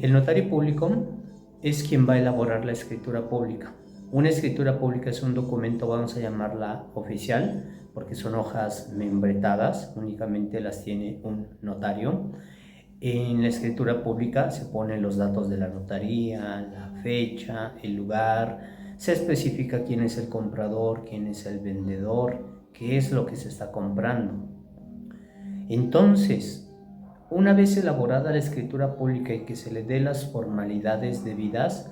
el notario público es quien va a elaborar la escritura pública. Una escritura pública es un documento, vamos a llamarla oficial, porque son hojas membretadas, únicamente las tiene un notario. En la escritura pública se ponen los datos de la notaría, la fecha, el lugar, se especifica quién es el comprador, quién es el vendedor, qué es lo que se está comprando. Entonces, una vez elaborada la escritura pública y que se le dé las formalidades debidas,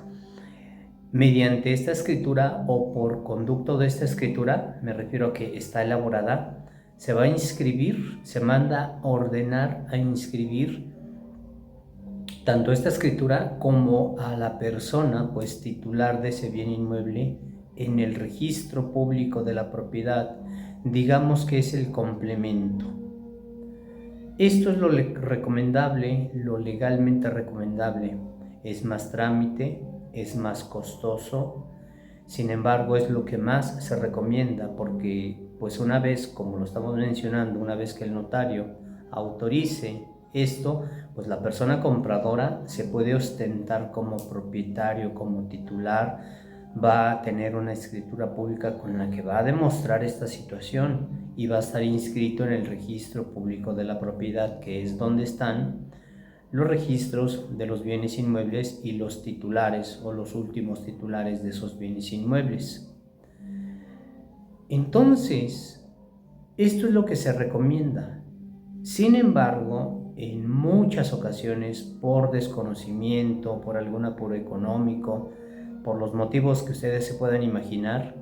mediante esta escritura o por conducto de esta escritura, me refiero a que está elaborada, se va a inscribir, se manda a ordenar a inscribir tanto esta escritura como a la persona pues titular de ese bien inmueble en el registro público de la propiedad. Digamos que es el complemento. Esto es lo recomendable, lo legalmente recomendable. Es más trámite, es más costoso, sin embargo es lo que más se recomienda porque pues una vez, como lo estamos mencionando, una vez que el notario autorice esto, pues la persona compradora se puede ostentar como propietario, como titular, va a tener una escritura pública con la que va a demostrar esta situación y va a estar inscrito en el registro público de la propiedad, que es donde están los registros de los bienes inmuebles y los titulares o los últimos titulares de esos bienes inmuebles. Entonces, esto es lo que se recomienda. Sin embargo, en muchas ocasiones, por desconocimiento, por algún apuro económico, por los motivos que ustedes se puedan imaginar,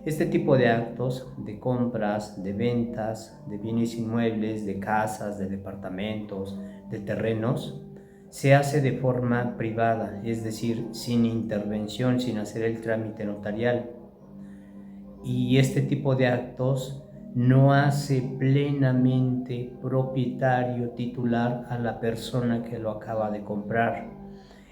este tipo de actos de compras, de ventas, de bienes inmuebles, de casas, de departamentos, de terrenos, se hace de forma privada, es decir, sin intervención, sin hacer el trámite notarial. Y este tipo de actos no hace plenamente propietario titular a la persona que lo acaba de comprar.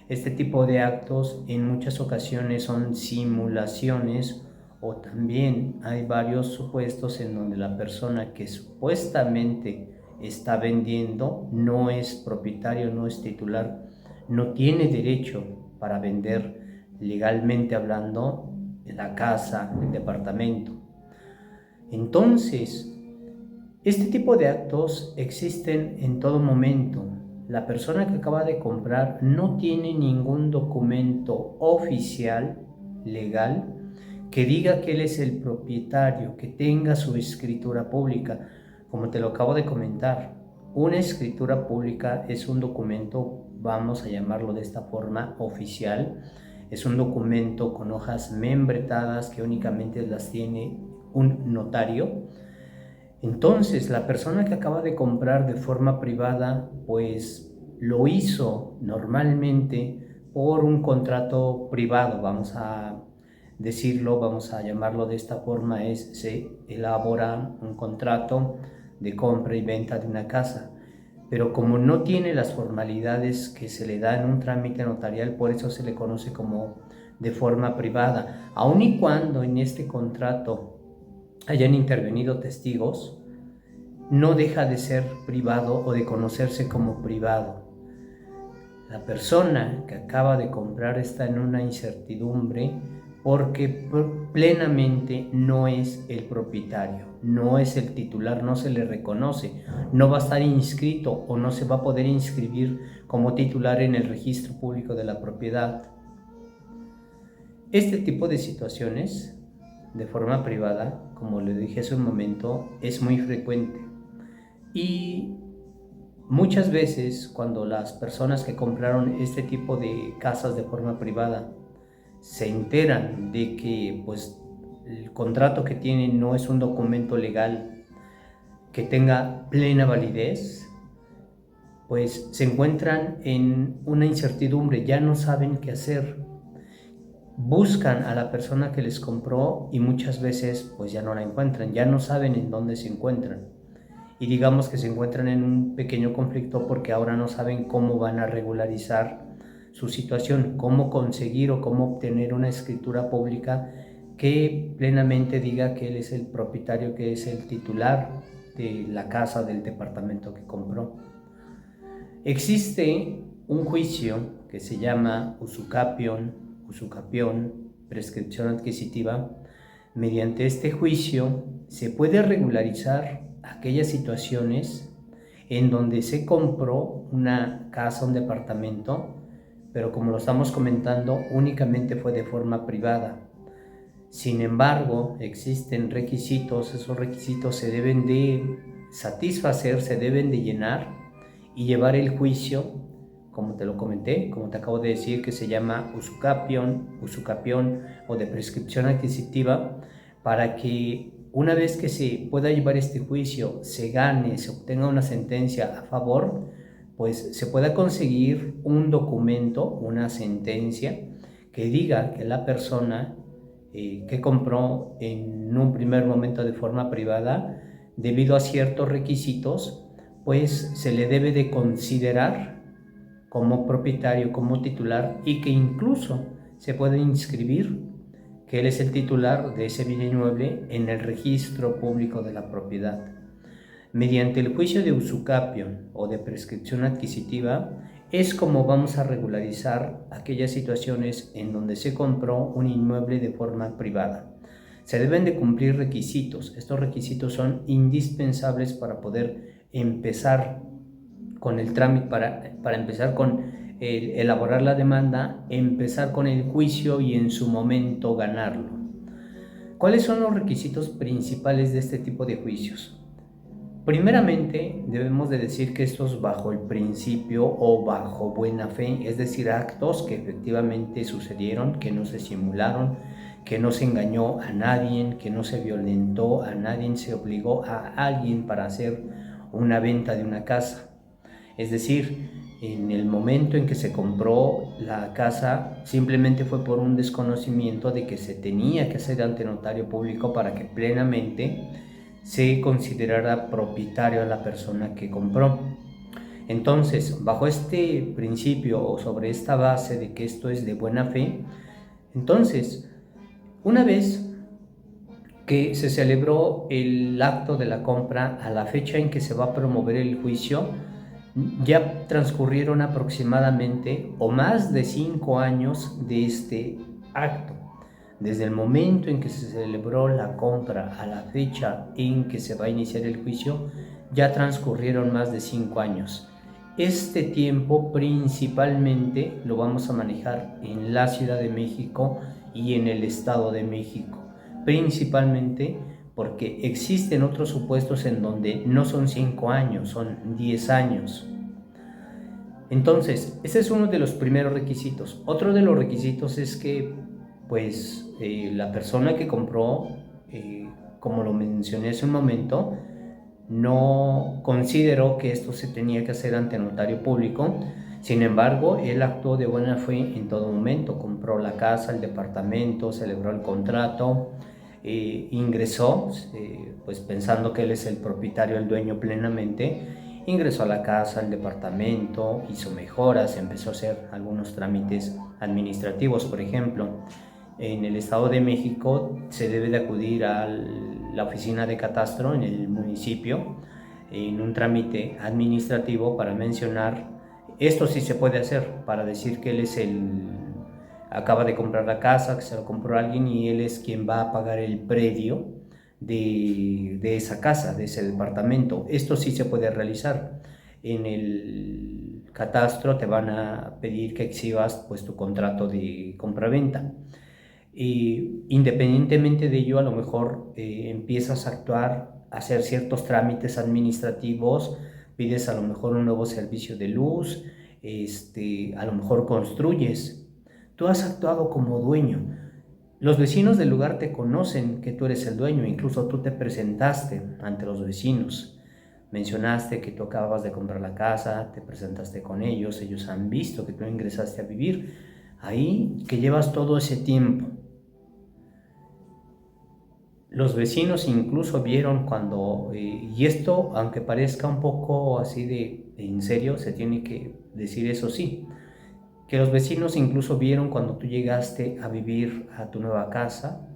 Este tipo de actos en muchas ocasiones son simulaciones o también hay varios supuestos en donde la persona que supuestamente está vendiendo no es propietario, no es titular, no tiene derecho para vender legalmente hablando la casa, el departamento. Entonces, este tipo de actos existen en todo momento. La persona que acaba de comprar no tiene ningún documento oficial, legal, que diga que él es el propietario, que tenga su escritura pública. Como te lo acabo de comentar, una escritura pública es un documento, vamos a llamarlo de esta forma, oficial. Es un documento con hojas membretadas que únicamente las tiene un notario. Entonces, la persona que acaba de comprar de forma privada, pues lo hizo normalmente por un contrato privado, vamos a decirlo, vamos a llamarlo de esta forma, se elabora un contrato de compra y venta de una casa. Pero como no tiene las formalidades que se le da en un trámite notarial, por eso se le conoce como de forma privada. Aun y cuando en este contrato hayan intervenido testigos, no deja de ser privado o de conocerse como privado. La persona que acaba de comprar está en una incertidumbre porque plenamente no es el propietario, no es el titular, no se le reconoce, no va a estar inscrito o no se va a poder inscribir como titular en el registro público de la propiedad. Este tipo de situaciones de forma privada, como le dije hace un momento, es muy frecuente. Y muchas veces cuando las personas que compraron este tipo de casas de forma privada se enteran de que pues el contrato que tienen no es un documento legal que tenga plena validez, pues se encuentran en una incertidumbre, ya no saben qué hacer. Buscan a la persona que les compró y muchas veces pues ya no la encuentran, ya no saben en dónde se encuentran. Y digamos que se encuentran en un pequeño conflicto porque ahora no saben cómo van a regularizar su situación, cómo conseguir o cómo obtener una escritura pública que plenamente diga que él es el propietario, que es el titular de la casa, del departamento que compró. Existe un juicio que se llama usucapión, prescripción adquisitiva. Mediante este juicio se puede regularizar aquellas situaciones en donde se compró una casa, un departamento, pero como lo estamos comentando, únicamente fue de forma privada. Sin embargo, existen requisitos, esos requisitos se deben de satisfacer, se deben de llenar y llevar el juicio, como te lo comenté, como te acabo de decir, que se llama usucapión o de prescripción adquisitiva, para que una vez que se pueda llevar este juicio, se gane, se obtenga una sentencia a favor, pues se pueda conseguir un documento, una sentencia que diga que la persona que compró en un primer momento de forma privada, debido a ciertos requisitos, pues se le debe de considerar como propietario, como titular, y que incluso se puede inscribir que él es el titular de ese bien inmueble en el registro público de la propiedad. Mediante el juicio de usucapio o de prescripción adquisitiva es como vamos a regularizar aquellas situaciones en donde se compró un inmueble de forma privada. Se deben de cumplir requisitos. Estos requisitos son indispensables para poder empezar con el trámite, para empezar con elaborar la demanda, empezar con el juicio y en su momento ganarlo. ¿Cuáles son los requisitos principales de este tipo de juicios? Primeramente, debemos de decir que esto es bajo el principio o bajo buena fe, es decir, actos que efectivamente sucedieron, que no se simularon, que no se engañó a nadie, que no se violentó a nadie, se obligó a alguien para hacer una venta de una casa. Es decir, en el momento en que se compró la casa, simplemente fue por un desconocimiento de que se tenía que hacer ante notario público para que plenamente se considerara propietario a la persona que compró. Entonces, bajo este principio o sobre esta base de que esto es de buena fe, entonces, una vez que se celebró el acto de la compra a la fecha en que se va a promover el juicio, ya transcurrieron aproximadamente o más de 5 años de este acto. Desde el momento en que se celebró la compra a la fecha en que se va a iniciar el juicio, ya transcurrieron más de 5 años. Este tiempo principalmente lo vamos a manejar en la Ciudad de México y en el Estado de México, principalmente porque existen otros supuestos en donde no son 5 años, son 10 años. Entonces, ese es uno de los primeros requisitos. Otro de los requisitos es que, pues, la persona que compró, como lo mencioné hace un momento, no consideró que esto se tenía que hacer ante notario público. Sin embargo, él actuó de buena fe en todo momento. Compró la casa, el departamento, celebró el contrato, ingresó, pues pensando que él es el propietario, el dueño plenamente. Ingresó a la casa, al departamento, hizo mejoras, empezó a hacer algunos trámites administrativos. Por ejemplo, en el Estado de México se debe de acudir a la oficina de catastro en el municipio en un trámite administrativo para mencionar, esto sí se puede hacer, para decir que él es acaba de comprar la casa, que se lo compró a alguien y él es quien va a pagar el predio de esa casa, de ese departamento. Esto sí se puede realizar. En el catastro te van a pedir que exhibas pues tu contrato de compraventa. Y independientemente de ello, a lo mejor empiezas a actuar, a hacer ciertos trámites administrativos, pides a lo mejor un nuevo servicio de luz, a lo mejor construyes. Tú has actuado como dueño. Los vecinos del lugar te conocen que tú eres el dueño, incluso tú te presentaste ante los vecinos. Mencionaste que tú acababas de comprar la casa, te presentaste con ellos han visto que tú ingresaste a vivir ahí, que llevas todo ese tiempo. Los vecinos incluso vieron cuando, y esto aunque parezca un poco así de en serio, se tiene que decir eso sí, que los vecinos incluso vieron cuando tú llegaste a vivir a tu nueva casa,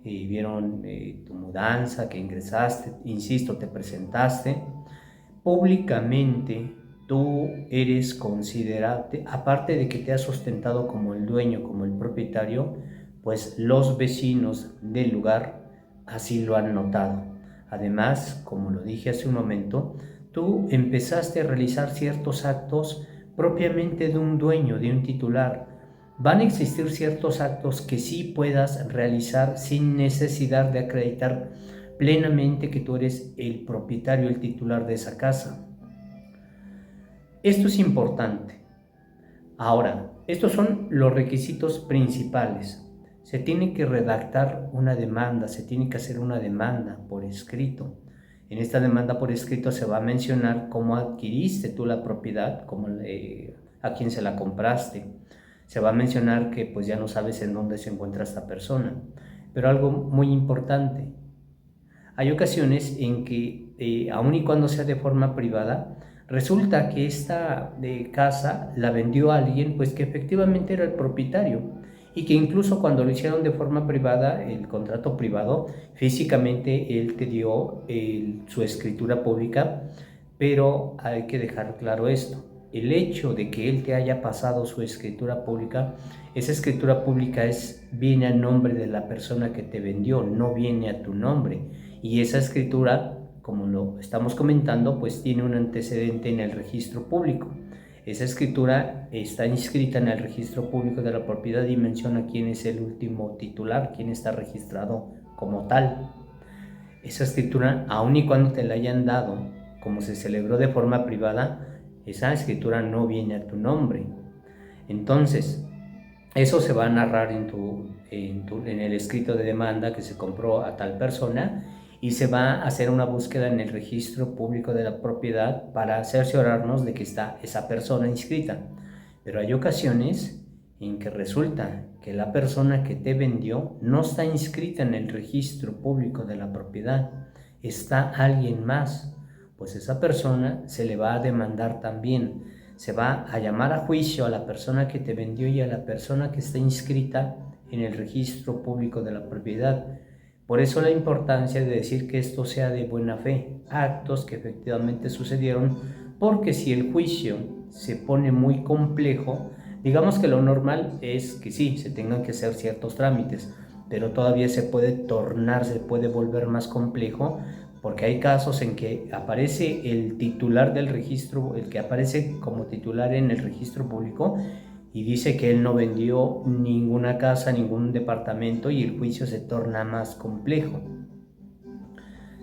vieron tu mudanza, que ingresaste, insisto, te presentaste públicamente, tú eres considerado, aparte de que te has sustentado como el dueño, como el propietario, pues los vecinos del lugar así lo han notado. Además, como lo dije hace un momento, tú empezaste a realizar ciertos actos propiamente de un dueño, de un titular. Van a existir ciertos actos que sí puedas realizar sin necesidad de acreditar plenamente que tú eres el propietario, el titular de esa casa. Esto es importante. Ahora, estos son los requisitos principales. Se tiene que redactar una demanda, se tiene que hacer una demanda por escrito. En esta demanda por escrito se va a mencionar cómo adquiriste tú la propiedad, a quién se la compraste. Se va a mencionar que pues ya no sabes en dónde se encuentra esta persona. Pero algo muy importante, hay ocasiones en que, aun y cuando sea de forma privada, resulta que esta casa la vendió a alguien pues que efectivamente era el propietario y que incluso cuando lo hicieron de forma privada, el contrato privado, físicamente él te dio su escritura pública, pero hay que dejar claro esto. El hecho de que él te haya pasado su escritura pública, esa escritura pública viene a nombre de la persona que te vendió, no viene a tu nombre. Y esa escritura, como lo estamos comentando, pues tiene un antecedente en el registro público. Esa escritura está inscrita en el registro público de la propiedad y menciona quién es el último titular, quién está registrado como tal. Esa escritura, aun y cuando te la hayan dado, como se celebró de forma privada, esa escritura no viene a tu nombre. Entonces, eso se va a narrar en el escrito de demanda que se compró a tal persona y se va a hacer una búsqueda en el registro público de la propiedad para cerciorarnos de que está esa persona inscrita. Pero hay ocasiones en que resulta que la persona que te vendió no está inscrita en el registro público de la propiedad, está alguien más, pues esa persona se le va a demandar también. Se va a llamar a juicio a la persona que te vendió y a la persona que está inscrita en el registro público de la propiedad. Por eso la importancia de decir que esto sea de buena fe, actos que efectivamente sucedieron, porque si el juicio se pone muy complejo, digamos que lo normal es que sí, se tengan que hacer ciertos trámites, pero todavía se puede volver más complejo, porque hay casos en que aparece el titular del registro, el que aparece como titular en el registro público, y dice que él no vendió ninguna casa, ningún departamento, y el juicio se torna más complejo.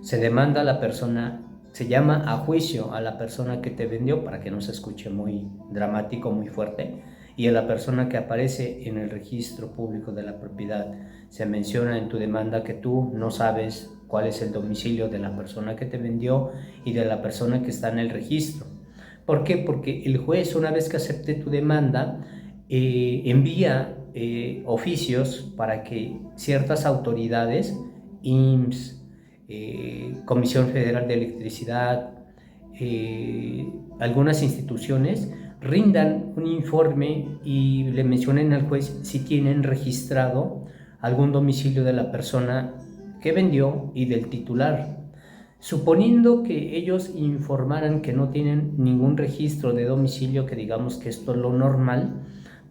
Se demanda a la persona, se llama a juicio a la persona que te vendió, para que no se escuche muy dramático, muy fuerte, y a la persona que aparece en el registro público de la propiedad. Se menciona en tu demanda que tú no sabes cuál es el domicilio de la persona que te vendió y de la persona que está en el registro. ¿Por qué? Porque el juez, una vez que acepte tu demanda, envía oficios para que ciertas autoridades, IMSS, Comisión Federal de Electricidad, algunas instituciones, rindan un informe y le mencionen al juez si tienen registrado algún domicilio de la persona que vendió y del titular. Suponiendo que ellos informaran que no tienen ningún registro de domicilio, que digamos que esto es lo normal,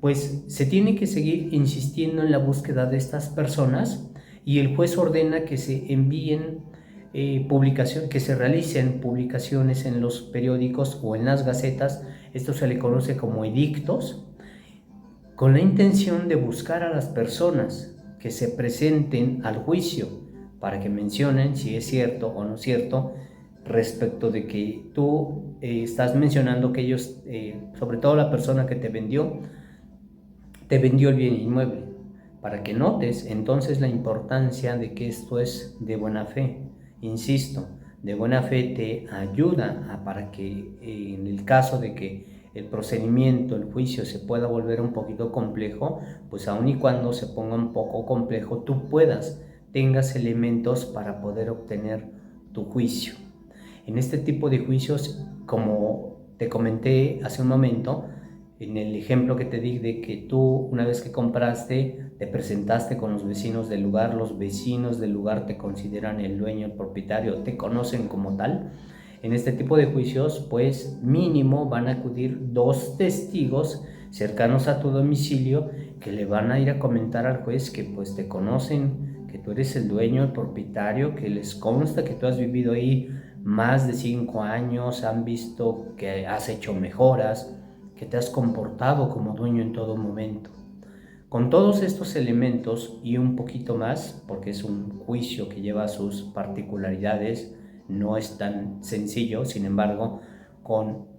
pues se tiene que seguir insistiendo en la búsqueda de estas personas y el juez ordena que se envíen que se realicen publicaciones en los periódicos o en las gacetas. Esto se le conoce como edictos, con la intención de buscar a las personas que se presenten al juicio para que mencionen si es cierto o no cierto respecto de que tú estás mencionando que ellos, sobre todo la persona que te vendió el bien inmueble, para que notes entonces la importancia de que esto es de buena fe. Insisto, de buena fe te ayuda para que en el caso de que el procedimiento, el juicio se pueda volver un poquito complejo, pues aun y cuando se ponga un poco complejo, tú tengas elementos para poder obtener tu juicio. En este tipo de juicios, como te comenté hace un momento, en el ejemplo que te di de que tú, una vez que compraste, te presentaste con los vecinos del lugar, los vecinos del lugar te consideran el dueño, el propietario, te conocen como tal. En este tipo de juicios, pues mínimo van a acudir 2 testigos cercanos a tu domicilio que le van a ir a comentar al juez que pues te conocen, que tú eres el dueño, el propietario, que les consta que tú has vivido ahí más de 5 años, han visto que has hecho mejoras, que te has comportado como dueño en todo momento. Con todos estos elementos y un poquito más, porque es un juicio que lleva sus particularidades, no es tan sencillo, sin embargo,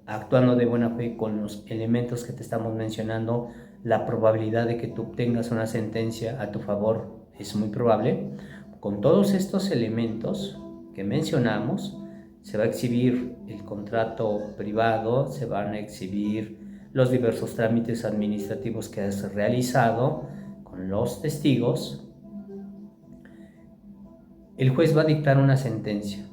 actuando de buena fe con los elementos que te estamos mencionando, la probabilidad de que tú obtengas una sentencia a tu favor es muy probable. Con todos estos elementos que mencionamos, se va a exhibir el contrato privado, se van a exhibir los diversos trámites administrativos que has realizado con los testigos. El juez va a dictar una sentencia.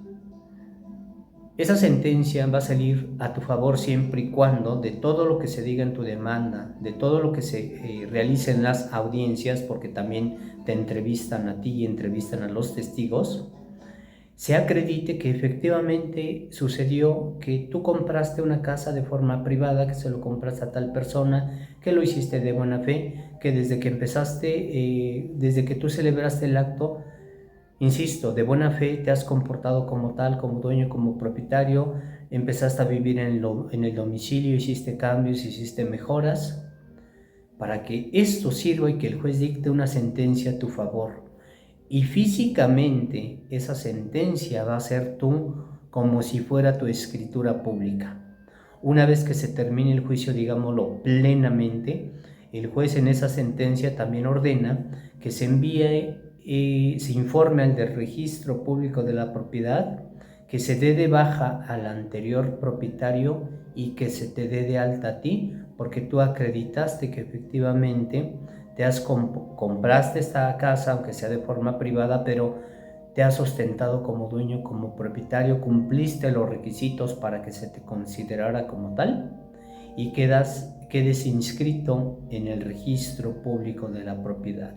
Esa sentencia va a salir a tu favor siempre y cuando de todo lo que se diga en tu demanda, de todo lo que se realice en las audiencias, porque también te entrevistan a ti y entrevistan a los testigos, se acredite que efectivamente sucedió, que tú compraste una casa de forma privada, que se lo compraste a tal persona, que lo hiciste de buena fe, que desde que empezaste, desde que tú celebraste el acto, insisto, de buena fe te has comportado como tal, como dueño, como propietario, empezaste a vivir en el domicilio, hiciste cambios, hiciste mejoras, para que esto sirva y que el juez dicte una sentencia a tu favor. Y físicamente esa sentencia va a ser tú como si fuera tu escritura pública. Una vez que se termine el juicio, digámoslo plenamente, el juez en esa sentencia también ordena que se envíe se informe al del registro público de la propiedad, que se dé de baja al anterior propietario y que se te dé de alta a ti, porque tú acreditaste que efectivamente compraste esta casa, aunque sea de forma privada, pero te has ostentado como dueño, como propietario, cumpliste los requisitos para que se te considerara como tal y quedes inscrito en el registro público de la propiedad.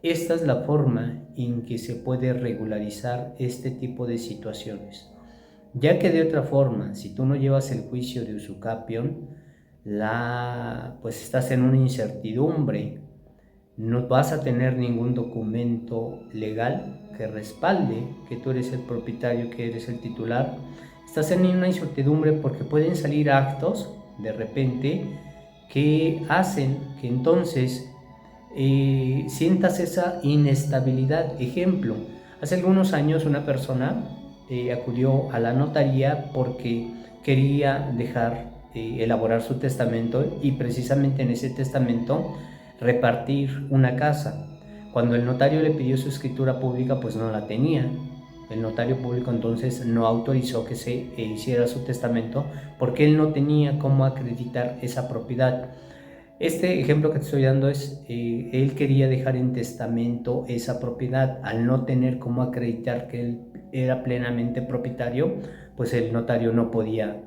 Esta es la forma en que se puede regularizar este tipo de situaciones, ya que de otra forma, si tú no llevas el juicio de usucapión, pues estás en una incertidumbre, no vas a tener ningún documento legal que respalde que tú eres el propietario, que eres el titular. Estás en una incertidumbre porque pueden salir actos de repente que hacen que entonces sientas esa inestabilidad. Ejemplo, hace algunos años una persona acudió a la notaría porque quería elaborar su testamento y precisamente en ese testamento repartir una casa. Cuando el notario le pidió su escritura pública, pues no la tenía. El notario público entonces no autorizó que se hiciera su testamento porque él no tenía cómo acreditar esa propiedad. Este ejemplo que te estoy dando es, él quería dejar en testamento esa propiedad. Al no tener cómo acreditar que él era plenamente propietario, pues el notario no podía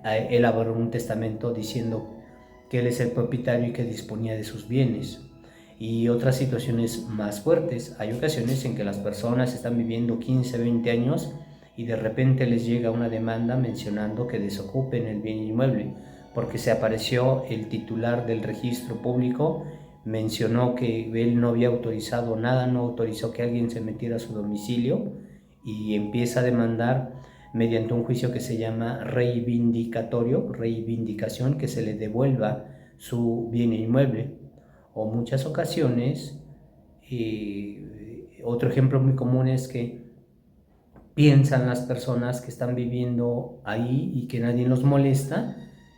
elaborar un testamento diciendo que él es el propietario y que disponía de sus bienes. Y otras situaciones más fuertes. Hay ocasiones en que las personas están viviendo 15, 20 años y de repente les llega una demanda mencionando que desocupen el bien inmueble, porque se apareció el titular del registro público, mencionó que él no había autorizado nada, no autorizó que alguien se metiera a su domicilio y empieza a demandar mediante un juicio que se llama reivindicación, que se le devuelva su bien inmueble. O muchas ocasiones, otro ejemplo muy común es que piensan las personas que están viviendo ahí y que nadie los molesta,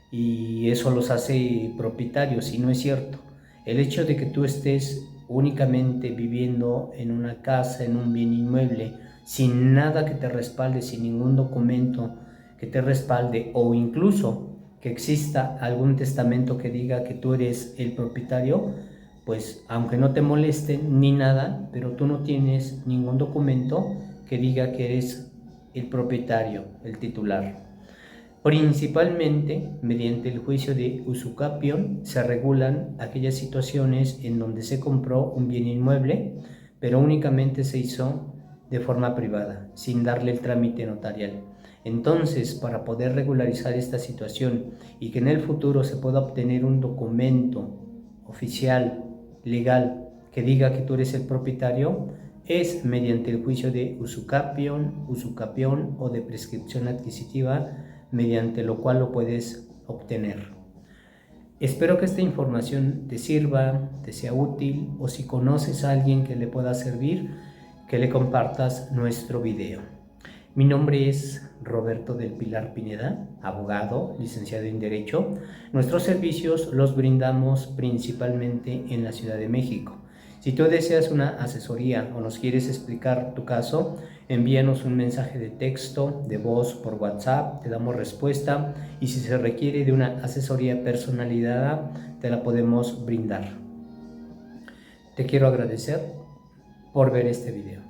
y eso los hace propietarios, y no es cierto. El hecho de que tú estés únicamente viviendo en una casa, en un bien inmueble, sin nada que te respalde, sin ningún documento que te respalde, o incluso que exista algún testamento que diga que tú eres el propietario, pues aunque no te molesten ni nada, pero tú no tienes ningún documento que diga que eres el propietario, el titular. Principalmente, mediante el juicio de usucapión, se regulan aquellas situaciones en donde se compró un bien inmueble, pero únicamente se hizo de forma privada, sin darle el trámite notarial. Entonces, para poder regularizar esta situación y que en el futuro se pueda obtener un documento oficial, legal, que diga que tú eres el propietario, es mediante el juicio de usucapión o de prescripción adquisitiva, mediante lo cual lo puedes obtener. Espero que esta información te sirva, te sea útil, o si conoces a alguien que le pueda servir, que le compartas nuestro video. Mi nombre es Roberto del Pilar Pineda, abogado, licenciado en Derecho. Nuestros servicios los brindamos principalmente en la Ciudad de México. Si tú deseas una asesoría o nos quieres explicar tu caso, envíanos un mensaje de texto, de voz por WhatsApp, te damos respuesta, y si se requiere de una asesoría personalizada, te la podemos brindar. Te quiero agradecer por ver este video.